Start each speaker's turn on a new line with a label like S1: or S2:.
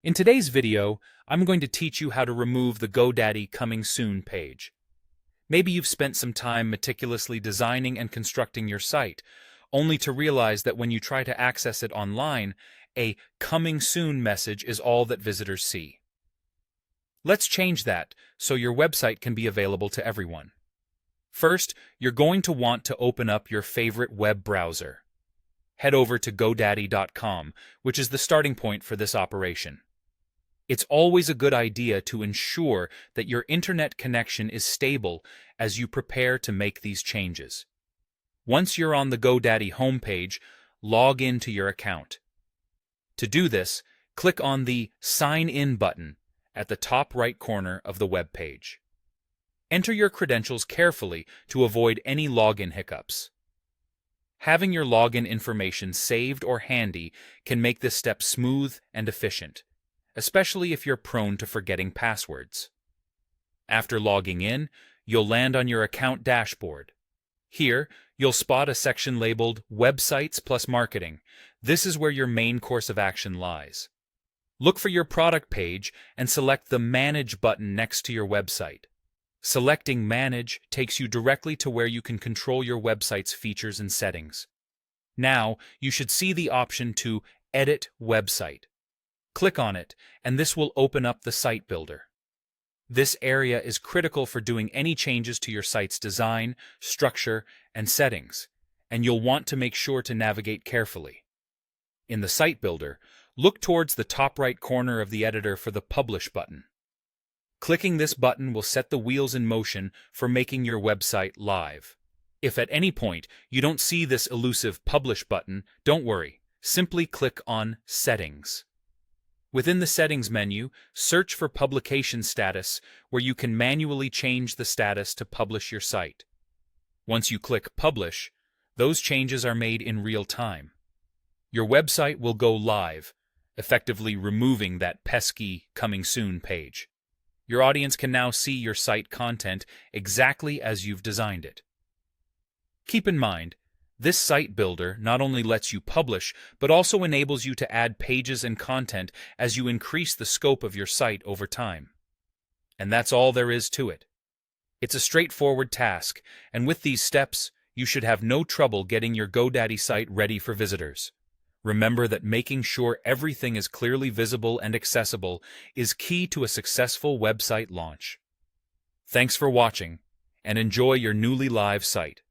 S1: In today's video, I'm going to teach you how to remove the GoDaddy Coming Soon page. Maybe you've spent some time meticulously designing and constructing your site, only to realize that when you try to access it online, a Coming Soon message is all that visitors see. Let's change that so your website can be available to everyone. First, you're going to want to open up your favorite web browser. Head over to GoDaddy.com, which is the starting point for this operation. It's always a good idea to ensure that your internet connection is stable as you prepare to make these changes. Once you're on the GoDaddy homepage, log into your account. To do this, click on the Sign In button at the top right corner of the web page. Enter your credentials carefully to avoid any login hiccups. Having your login information saved or handy can make this step smooth and efficient, especially if you're prone to forgetting passwords. After logging in, you'll land on your account dashboard. Here, you'll spot a section labeled Websites plus Marketing. This is where your main course of action lies. Look for your product page and select the Manage button next to your website. Selecting Manage takes you directly to where you can control your website's features and settings. Now, you should see the option to Edit Website. Click on it, and this will open up the Site Builder. This area is critical for doing any changes to your site's design, structure, and settings, and you'll want to make sure to navigate carefully. In the Site Builder, look towards the top right corner of the editor for the Publish button. Clicking this button will set the wheels in motion for making your website live. If at any point you don't see this elusive Publish button, don't worry. Simply click on Settings. Within the Settings menu, search for Publication Status, where you can manually change the status to publish your site. Once you click Publish, those changes are made in real time. Your website will go live, effectively removing that pesky Coming Soon page. Your audience can now see your site content exactly as you've designed it. Keep in mind, this site builder not only lets you publish, but also enables you to add pages and content as you increase the scope of your site over time. And that's all there is to it. It's a straightforward task, and with these steps, you should have no trouble getting your GoDaddy site ready for visitors. Remember that making sure everything is clearly visible and accessible is key to a successful website launch. Thanks for watching, and enjoy your newly live site.